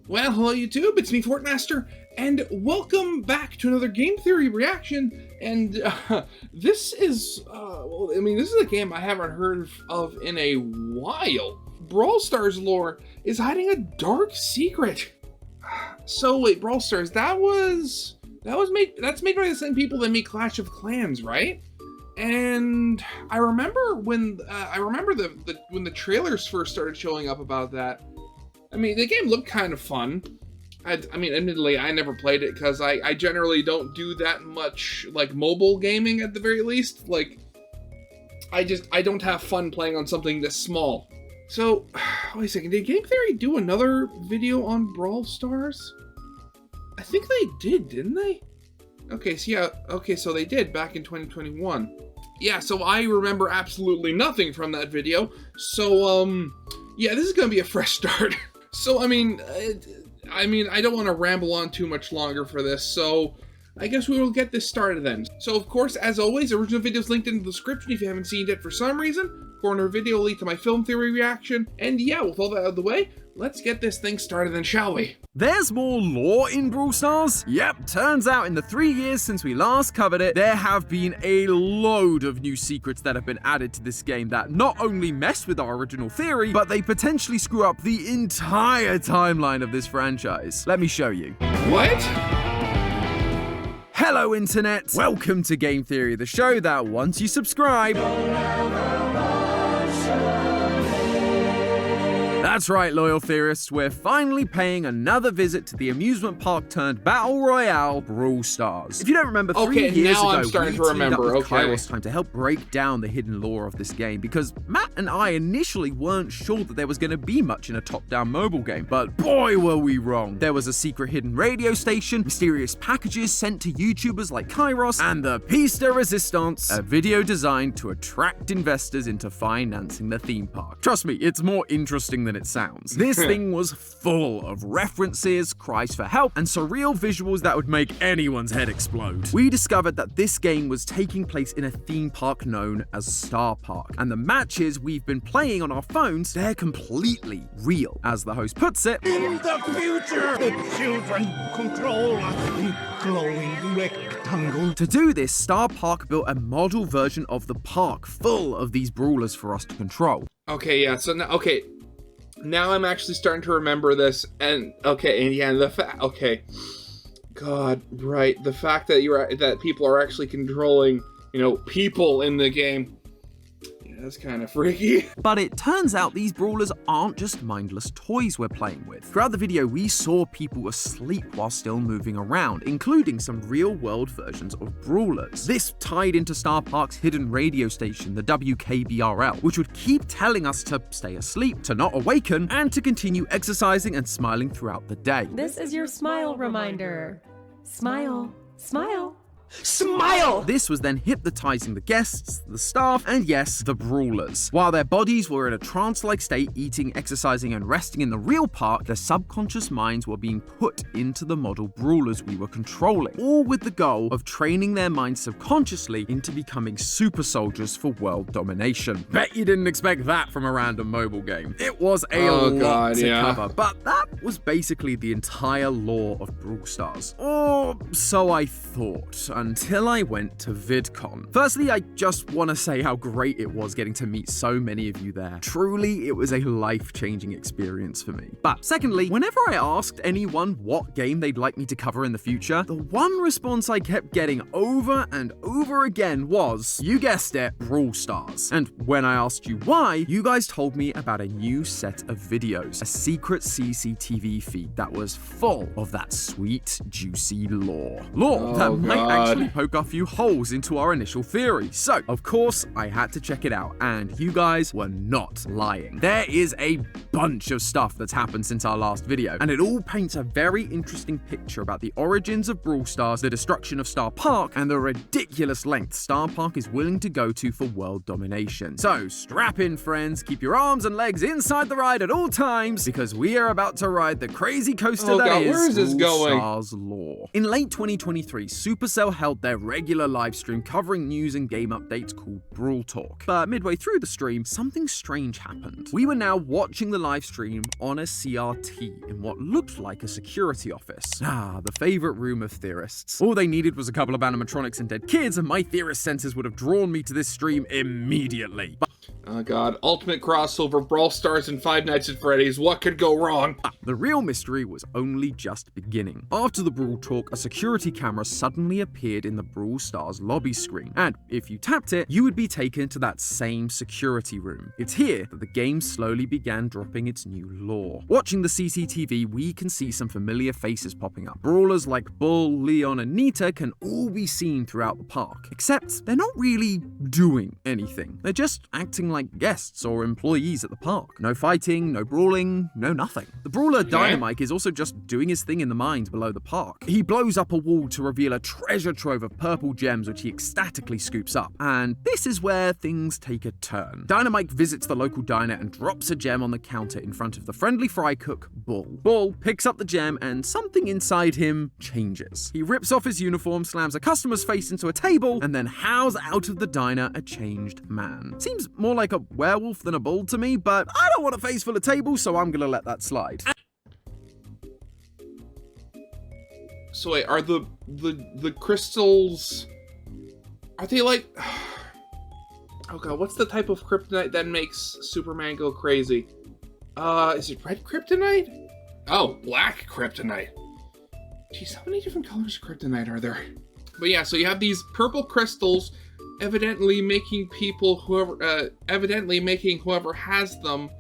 Well, hello YouTube, it's me, Fortmaster, and welcome back to another Game Theory reaction, and this is, this is a game I haven't heard of in a while. Brawl Stars lore is hiding a dark secret. So wait, Brawl Stars, that's made by the same people that made Clash of Clans, right? And I remember when when the trailers first started showing up about that. I mean, the game looked kind of fun. Admittedly, I never played it because I generally don't do that much, like, mobile gaming at the very least. Like, I don't have fun playing on something this small. So, wait a second, did Game Theory do another video on Brawl Stars? I think they did, didn't they? Okay, so they did back in 2021. Yeah, so I remember absolutely nothing from that video. So, yeah, this is gonna be a fresh start. So, I don't want to ramble on too much longer for this, so I guess we will get this started then. So, of course, as always, the original video is linked in the description if you haven't seen it for some reason. Corner video will lead to my film theory reaction. And yeah, with all that out of the way, let's get this thing started then, shall we? There's more lore in Brawl Stars? Yep, turns out in the 3 years since we last covered it, there have been a load of new secrets that have been added to this game that not only mess with our original theory, but they potentially screw up the entire timeline of this franchise. Let me show you. What? Hello Internet! Welcome to Game Theory, the show that once you subscribe... That's right, loyal theorists, we're finally paying another visit to the amusement park turned battle royale, Brawl Stars. If you don't remember, 3 years ago, I'm starting to remember. Kairos time to help break down the hidden lore of this game, because Matt and I initially weren't sure that there was going to be much in a top-down mobile game, but boy were we wrong. There was a secret hidden radio station, mysterious packages sent to YouTubers like Kairos, and the piece de resistance, a video designed to attract investors into financing the theme park. Trust me, it's more interesting than it sounds. This thing was full of references, cries for help, and surreal visuals that would make anyone's head explode. We discovered that this game was taking place in a theme park known as Starr Park, and the matches we've been playing on our phones, they're completely real. As the host puts it, in the future, the children control a glowing rectangle. To do this, Starr Park built a model version of the park full of these brawlers for us to control. Okay, yeah, so now I'm actually starting to remember this, and God, right, the fact that people are actually controlling, people in the game. That's kind of freaky. But it turns out these brawlers aren't just mindless toys we're playing with. Throughout the video, we saw people asleep while still moving around, including some real-world versions of brawlers. This tied into Starr Park's hidden radio station, the WKBRL, which would keep telling us to stay asleep, to not awaken, and to continue exercising and smiling throughout the day. This is your smile reminder. Smile, smile. Smile! This was then hypnotizing the guests, the staff, and yes, the brawlers. While their bodies were in a trance-like state, eating, exercising, and resting in the real park, their subconscious minds were being put into the model brawlers we were controlling, all with the goal of training their minds subconsciously into becoming super soldiers for world domination. Bet you didn't expect that from a random mobile game. It was a lot to cover, but that was basically the entire lore of Brawl Stars. Or so I thought, until I went to VidCon. Firstly, I just want to say how great it was getting to meet so many of you there. Truly, it was a life-changing experience for me. But secondly, whenever I asked anyone what game they'd like me to cover in the future, the one response I kept getting over and over again was, you guessed it, Brawl Stars. And when I asked you why, you guys told me about a new set of videos, a secret CCTV feed that was full of that sweet, juicy lore. That might actually poke a few holes into our initial theory. So, of course, I had to check it out, and you guys were not lying. There is a bunch of stuff that's happened since our last video, and it all paints a very interesting picture about the origins of Brawl Stars, the destruction of Starr Park, and the ridiculous lengths Starr Park is willing to go to for world domination. So, strap in, friends, keep your arms and legs inside the ride at all times, because we are about to ride the crazy coaster that is where is this Brawl going? Stars lore. In late 2023, Supercell held their regular live stream covering news and game updates called Brawl Talk. But midway through the stream, something strange happened. We were now watching the live stream on a CRT in what looked like a security office. The favorite room of theorists. All they needed was a couple of animatronics and dead kids, and my theorist senses would have drawn me to this stream immediately. Oh god, ultimate crossover, Brawl Stars and Five Nights at Freddy's, what could go wrong? The real mystery was only just beginning. After the Brawl Talk, a security camera suddenly appeared in the Brawl Stars lobby screen, and if you tapped it, you would be taken to that same security room. It's here that the game slowly began dropping its new lore. Watching the CCTV, we can see some familiar faces popping up. Brawlers like Bull, Leon, and Nita can all be seen throughout the park, except they're not really doing anything. They're just acting like guests or employees at the park. No fighting, no brawling, no nothing. The brawler Dynamite is also just doing his thing in the mines below the park. He blows up a wall to reveal a treasure trove of purple gems which he ecstatically scoops up. And this is where things take a turn. Dynamite visits the local diner and drops a gem on the counter in front of the friendly fry cook, Bull. Bull picks up the gem and something inside him changes. He rips off his uniform, slams a customer's face into a table, and then howls out of the diner a changed man. Seems more like a werewolf than a bull to me, but I don't want a face full of tables, so I'm gonna let that slide. So wait, are the crystals, are they like, oh god, what's the type of kryptonite that makes Superman go crazy? Is it red kryptonite? Oh, black kryptonite. Jeez, how many different colors of kryptonite are there? But yeah, so you have these purple crystals evidently making whoever has them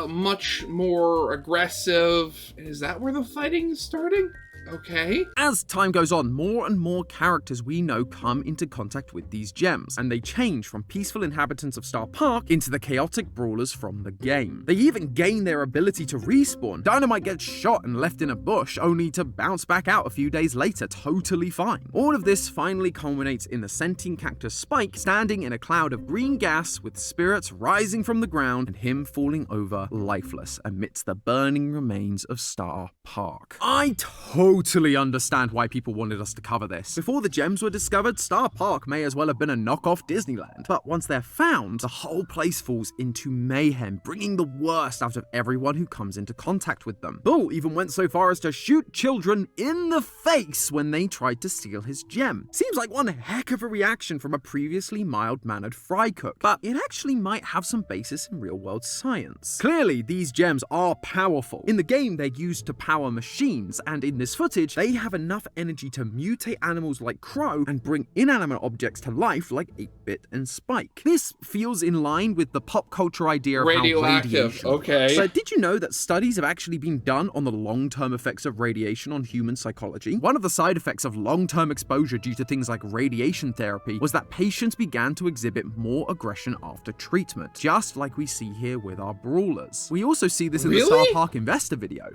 much more aggressive. Is that where the fighting is starting? Okay. As time goes on, more and more characters we know come into contact with these gems, and they change from peaceful inhabitants of Starr Park into the chaotic brawlers from the game. They even gain their ability to respawn. Dynamite gets shot and left in a bush, only to bounce back out a few days later, totally fine. All of this finally culminates in the sentient cactus Spike standing in a cloud of green gas with spirits rising from the ground and him falling over lifeless amidst the burning remains of Starr Park. I totally understand why people wanted us to cover this. Before the gems were discovered, Starr Park may as well have been a knockoff Disneyland. But once they're found, the whole place falls into mayhem, bringing the worst out of everyone who comes into contact with them. Bull even went so far as to shoot children in the face when they tried to steal his gem. Seems like one heck of a reaction from a previously mild-mannered fry cook, but it actually might have some basis in real-world science. Clearly, these gems are powerful. In the game, they're used to power machines, and in this footage, they have enough energy to mutate animals like Crow and bring inanimate objects to life like 8-Bit and Spike. This feels in line with the pop culture idea of radioactive. How radiation. Okay. So did you know that studies have actually been done on the long-term effects of radiation on human psychology? One of the side effects of long-term exposure due to things like radiation therapy was that patients began to exhibit more aggression after treatment, just like we see here with our brawlers. We also see this in the Starr Park investor video.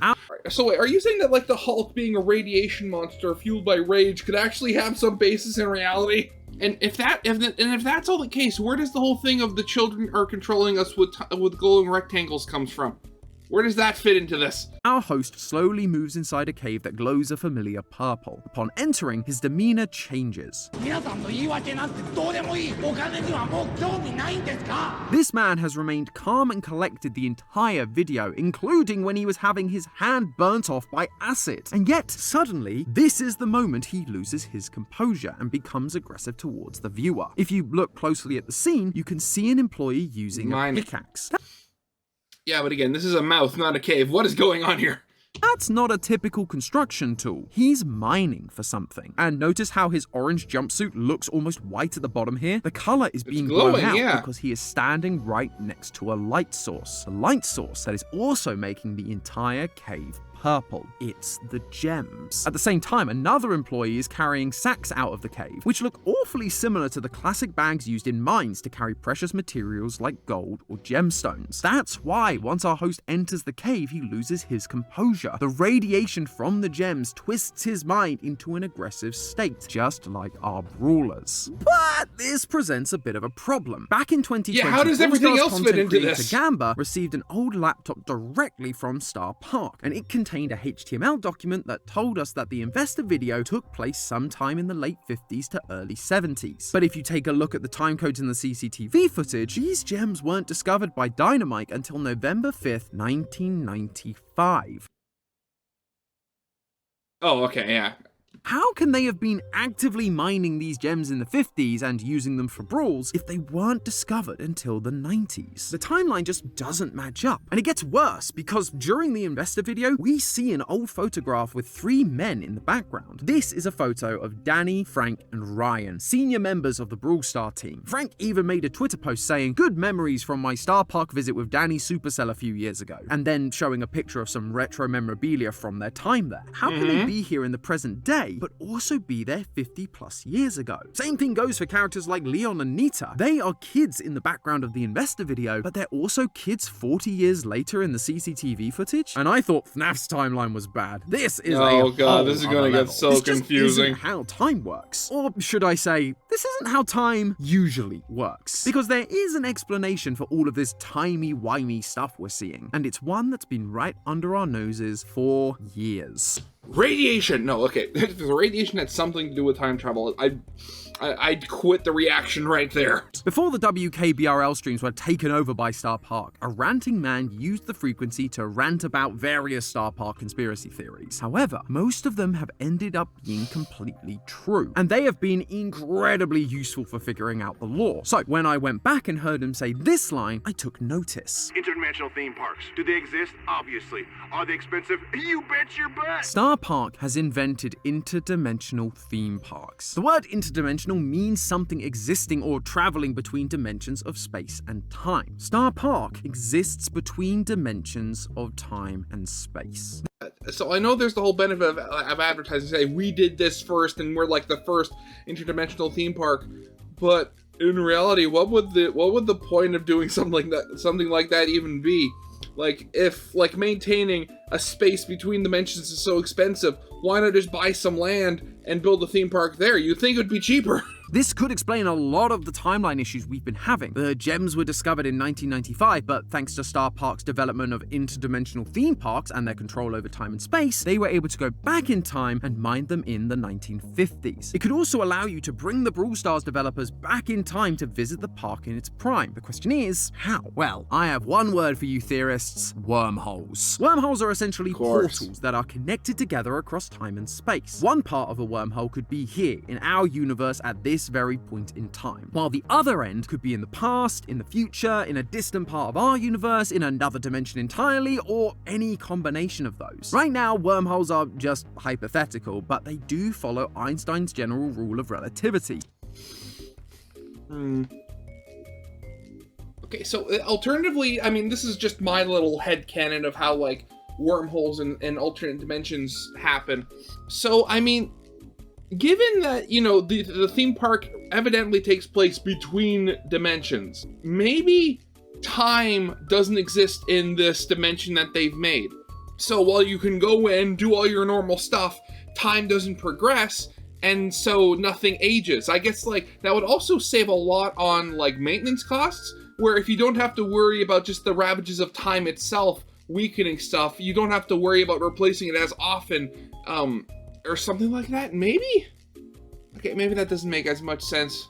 So wait, are you saying that like the Hulk being a radiation monster fueled by rage could actually have some basis in reality? And if that's all the case, where does the whole thing of the children are controlling us with glowing rectangles comes from? Where does that fit into this? Our host slowly moves inside a cave that glows a familiar purple. Upon entering, his demeanor changes. This man has remained calm and collected the entire video, including when he was having his hand burnt off by acid. And yet, suddenly, this is the moment he loses his composure and becomes aggressive towards the viewer. If you look closely at the scene, you can see an employee using a pickaxe. Yeah, but again, this is a mouth, not a cave. What is going on here? That's not a typical construction tool. He's mining for something. And notice how his orange jumpsuit looks almost white at the bottom here? The color is being blown out because he is standing right next to a light source. A light source that is also making the entire cave purple. It's the gems. At the same time, another employee is carrying sacks out of the cave, which look awfully similar to the classic bags used in mines to carry precious materials like gold or gemstones. That's why once our host enters the cave, he loses his composure. The radiation from the gems twists his mind into an aggressive state, just like our brawlers. But this presents a bit of a problem. Back in 2020, how does everything else fit into this? Gamba received an old laptop directly from Starr Park, and it contained contained a HTML document that told us that the investor video took place sometime in the late 50s to early 70s. But if you take a look at the timecodes in the CCTV footage, these gems weren't discovered by Dynamite until November 5th, 1995. Oh, okay, yeah. How can they have been actively mining these gems in the 50s and using them for brawls if they weren't discovered until the 90s? The timeline just doesn't match up. And it gets worse because during the investor video, we see an old photograph with 3 men in the background. This is a photo of Danny, Frank, and Ryan, senior members of the Brawl Star team. Frank even made a Twitter post saying, "Good memories from my Starr Park visit with Danny Supercell a few years ago," and then showing a picture of some retro memorabilia from their time there. How can they be here in the present day but also be there 50 plus years ago? Same thing goes for characters like Leon and Nita. They are kids in the background of the investor video, but they're also kids 40 years later in the CCTV footage. And I thought FNAF's timeline was bad. This is oh god, this is gonna get so this confusing. Just isn't how time works. Or should I say, this isn't how time usually works. Because there is an explanation for all of this timey-wimey stuff we're seeing, and it's one that's been right under our noses for years. Radiation! No, okay. If the radiation had something to do with time travel, I'd quit the reaction right there. Before the WKBRL streams were taken over by Starr Park, a ranting man used the frequency to rant about various Starr Park conspiracy theories. However, most of them have ended up being completely true, and they have been incredibly useful for figuring out the lore. So when I went back and heard him say this line, I took notice. Interdimensional theme parks. Do they exist? Obviously. Are they expensive? You bet your butt! Starr Park has invented interdimensional theme parks. The word interdimensional means something existing or traveling between dimensions of space and time. Starr Park exists between dimensions of time and space. So I know there's the whole benefit of advertising, say we did this first and we're like the first interdimensional theme park, but in reality, what would the point of doing something like that even be? Like, if maintaining a space between dimensions is so expensive, why not just buy some land and build a theme park there? You'd think it would be cheaper. This could explain a lot of the timeline issues we've been having. The gems were discovered in 1995, but thanks to Starr Park's development of interdimensional theme parks and their control over time and space, they were able to go back in time and mine them in the 1950s. It could also allow you to bring the Brawl Stars developers back in time to visit the park in its prime. The question is, how? Well, I have one word for you theorists: wormholes. Wormholes are essentially portals that are connected together across time and space. One part of a wormhole could be here, in our universe at this very point in time, while the other end could be in the past, in the future, in a distant part of our universe, in another dimension entirely, or any combination of those. Right now, wormholes are just hypothetical, but they do follow Einstein's general rule of relativity. Okay, so alternatively, I mean, this is just my little headcanon of how, like, wormholes and alternate dimensions happen. So, I mean, given that, you know, the theme park evidently takes place between dimensions, maybe time doesn't exist in this dimension that they've made. So while you can go in, do all your normal stuff, time doesn't progress, and so nothing ages. I guess, like, that would also save a lot on, like, maintenance costs, where if you don't have to worry about just the ravages of time itself weakening stuff, you don't have to worry about replacing it as often, or something like that, maybe? Okay, maybe that doesn't make as much sense.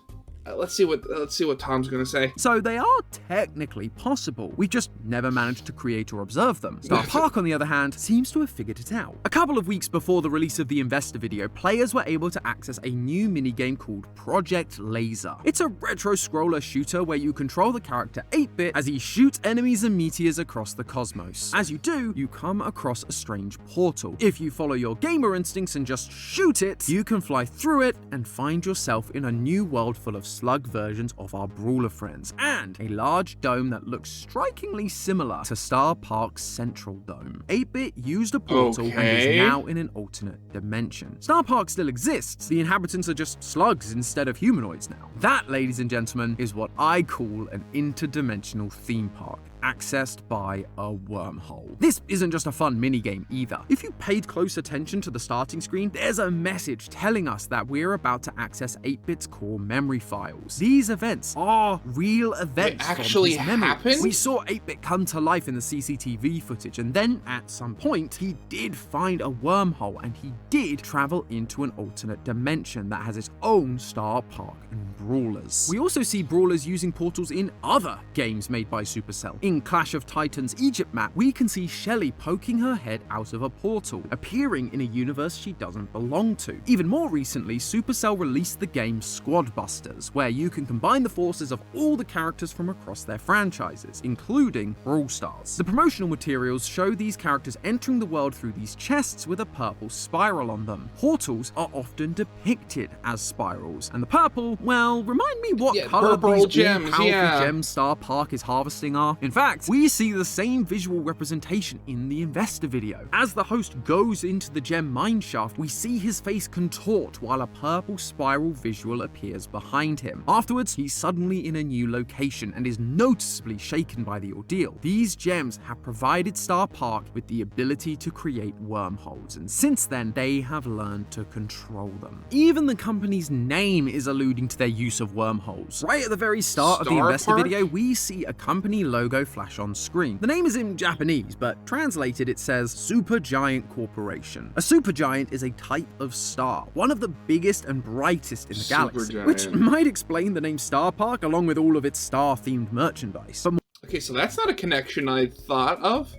Let's see what Tom's gonna say. So they are technically possible. We've just never managed to create or observe them. Starr Park, on the other hand, seems to have figured it out. A couple of weeks before the release of the investor video, players were able to access a new minigame called Project Laser. It's a retro scroller shooter where you control the character 8-Bit as he shoots enemies and meteors across the cosmos. As you do, you come across a strange portal. If you follow your gamer instincts and just shoot it, you can fly through it and find yourself in a new world full of slug versions of our brawler friends, and a large dome that looks strikingly similar to Starr Park's central dome. 8-Bit used a portal and is now in an alternate dimension. Starr Park still exists, the inhabitants are just slugs instead of humanoids now. That, ladies and gentlemen, is what I call an interdimensional theme park. accessed by a wormhole. This isn't just a fun minigame either. If you paid close attention to the starting screen, there's a message telling us that we're about to access 8-bit's core memory files. These events are real events. They actually happened? We saw 8-bit come to life in the CCTV footage, and then at some point, he did find a wormhole, and he did travel into an alternate dimension that has its own Starr Park and Brawlers. We also see Brawlers using portals in other games made by Supercell. In Clash of Titans Egypt map, we can see Shelly poking her head out of a portal, appearing in a universe she doesn't belong to. Even more recently, Supercell released the game Squad Busters, where you can combine the forces of all the characters from across their franchises, including Brawl Stars. The promotional materials show these characters entering the world through these chests with a purple spiral on them. Portals are often depicted as spirals, and the purple, well, remind me what color these gems, powerful gems Starr Park is harvesting are. In fact, we see the same visual representation in the investor video. As the host goes into the gem mineshaft, we see his face contort while a purple spiral visual appears behind him. Afterwards, he's suddenly in a new location and is noticeably shaken by the ordeal. These gems have provided Starr Park with the ability to create wormholes, and since then, they have learned to control them. Even the company's name is alluding to their use of wormholes. Right at the very start of the investor video, we see a company logo flash on screen. The name is in Japanese, but translated it says Supergiant Corporation. A supergiant is a type of star, one of the biggest and brightest in the galaxy, which might explain the name Starr Park along with all of its star-themed merchandise. But okay, so that's not a connection I thought of.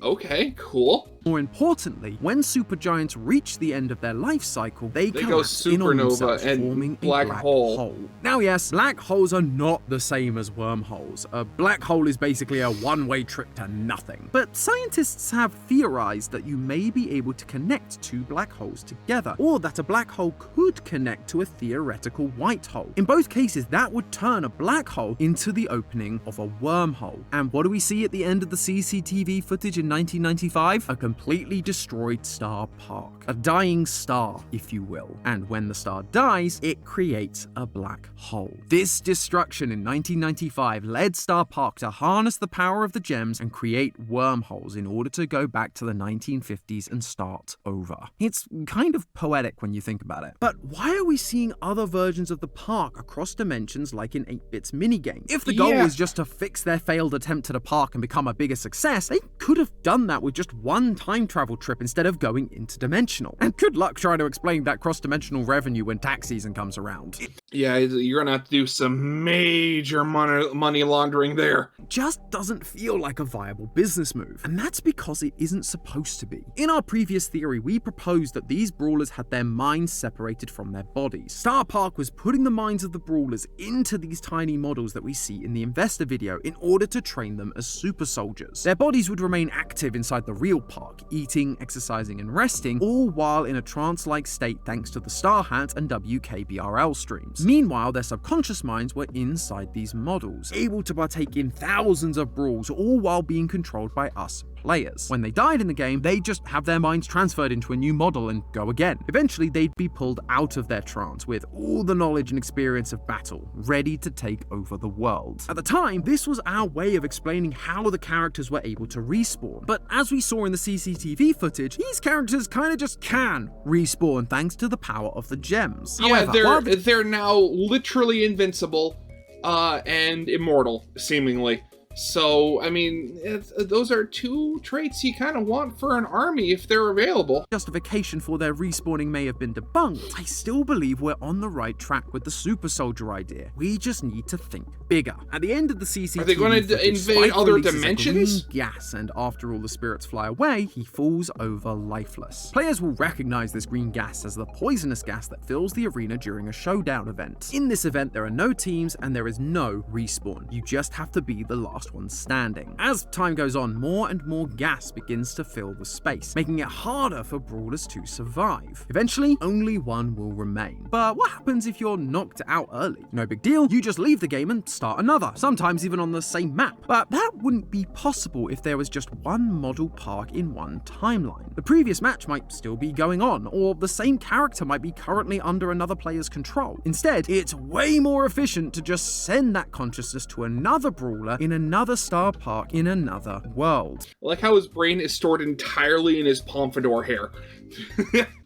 Okay, cool. more importantly, when supergiants reach the end of their life cycle, they go collapse in on themselves, supernova and forming black a black hole. Now yes, black holes are not the same as wormholes. A black hole is basically a one-way trip to nothing. But scientists have theorized that you may be able to connect two black holes together, or that a black hole could connect to a theoretical white hole. In both cases, that would turn a black hole into the opening of a wormhole. And what do we see at the end of the CCTV footage in 1995? A completely destroyed Starr Park. A dying star, if you will. And when the star dies, it creates a black hole. This destruction in 1995 led Starr Park to harness the power of the gems and create wormholes in order to go back to the 1950s and start over. It's kind of poetic when you think about it. But why are we seeing other versions of the park across dimensions like in 8-Bit's minigame? If the goal was just to fix their failed attempt at a park and become a bigger success, they could have done that with just one time travel trip instead of going interdimensional. And good luck trying to explain that cross-dimensional revenue when tax season comes around. Yeah, you're gonna have to do some major money laundering there. It just doesn't feel like a viable business move, and that's because it isn't supposed to be. In our previous theory, we proposed that these brawlers had their minds separated from their bodies. Starr Park was putting the minds of the brawlers into these tiny models that we see in the investor video in order to train them as super soldiers. Their bodies would remain active inside the real park, eating, exercising, and resting, all while in a trance-like state thanks to the Starr Hat and WKBRL streams. Meanwhile, their subconscious minds were inside these models, able to partake in thousands of brawls, all while being controlled by us players. When they died in the game, they'd just have their minds transferred into a new model and go again. Eventually, they'd be pulled out of their trance with all the knowledge and experience of battle, ready to take over the world. At the time, this was our way of explaining how the characters were able to respawn. But as we saw in the CCTV footage, these characters kind of just can respawn thanks to the power of the gems. Yeah, However, they're now literally invincible and immortal, seemingly. So, I mean, those are two traits you kind of want for an army if they're available. Justification for their respawning may have been debunked. I still believe we're on the right track with the super soldier idea. We just need to think bigger. At the end of the CCTV, are they going to invade other dimensions? Gas, and after all the spirits fly away, he falls over lifeless. Players will recognize this green gas as the poisonous gas that fills the arena during a showdown event. In this event, there are no teams and there is no respawn. You just have to be the last one standing. As time goes on, more and more gas begins to fill the space, making it harder for brawlers to survive. Eventually, only one will remain. But what happens if you're knocked out early? No big deal, you just leave the game and start another, sometimes even on the same map. But that wouldn't be possible if there was just one model park in one timeline. The previous match might still be going on, or the same character might be currently under another player's control. Instead, it's way more efficient to just send that consciousness to another brawler in another another Starr park in another world. I like how his brain is stored entirely in his pompadour hair.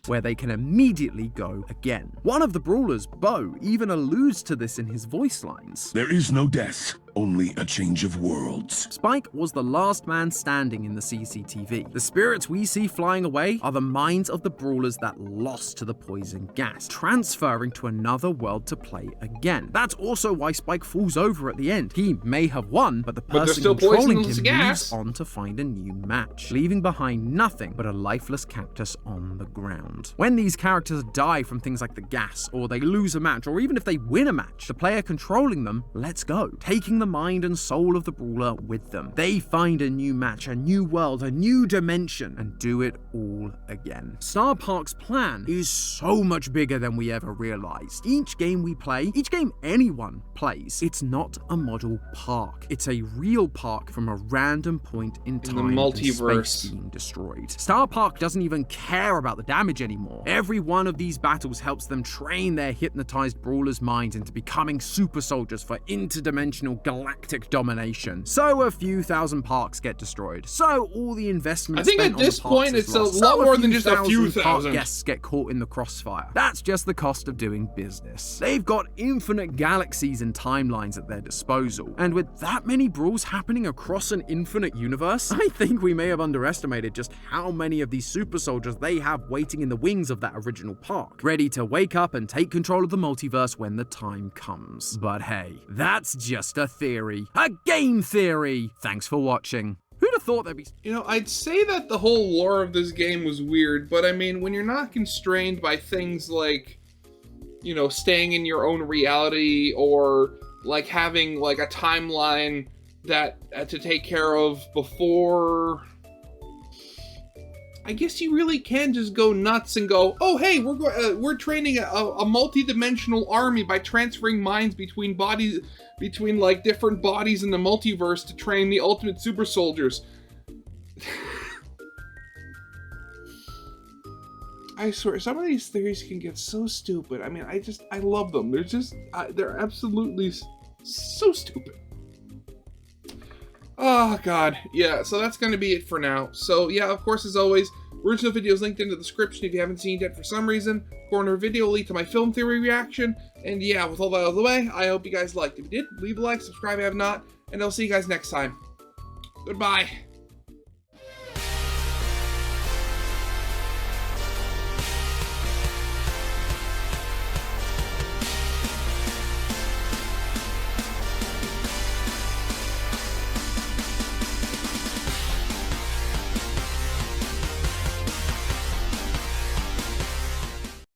Where they can immediately go again. One of the brawlers, Bo, even alludes to this in his voice lines. There is no death, only a change of worlds. Spike was the last man standing in the CCTV. The spirits we see flying away are the minds of the brawlers that lost to the poison gas, transferring to another world to play again. That's also why Spike falls over at the end. He may have won, but the person still controlling him poisonous gas. moves on to find a new match, leaving behind nothing but a lifeless cactus on the ground. When these characters die from things like the gas, or they lose a match, or even if they win a match, the player controlling them lets go, taking the mind and soul of the brawler with them. They find a new match, a new world, a new dimension, and do it all again. Starr Park's plan is so much bigger than we ever realized. Each game we play, each game anyone plays, it's not a model park. It's a real park from a random point in time the multiverse and space being destroyed. Starr Park doesn't even care about the damage anymore. Every one of these battles helps them train their hypnotized brawlers' minds into becoming super soldiers for interdimensional galactic domination. So a few thousand parks get destroyed. So all the investment I think spent at this on the parks point is it's a lost. lot So more than just a few park thousand. guests get caught in the crossfire. That's just the cost of doing business. They've got infinite galaxies and timelines at their disposal. And with that many brawls happening across an infinite universe, I think we may have underestimated just how many of these super soldiers they have waiting in the wings of that original park, ready to wake up and take control of the multiverse when the time comes. But hey, that's just a theory. A game theory! Thanks for watching. Who'd have thought there'd be... You know, I'd say that the whole lore of this game was weird, but I mean, when you're not constrained by things like, you know, staying in your own reality, or like having like a timeline that to take care of before, I guess you really can just go nuts and go, oh hey, we're training a multi-dimensional army by transferring minds between bodies, between like different bodies in the multiverse to train the ultimate super soldiers. I swear, some of these theories can get so stupid. I mean, I love them. They're absolutely so stupid. Oh god, yeah, so that's gonna be it for now. So yeah, of course, as always, original videos linked in the description if you haven't seen it yet for some reason. Corner video link to my film theory reaction. And yeah, with all that out of the way, I hope you guys liked. If you did, leave a like, subscribe if you have not, and I'll see you guys next time. Goodbye.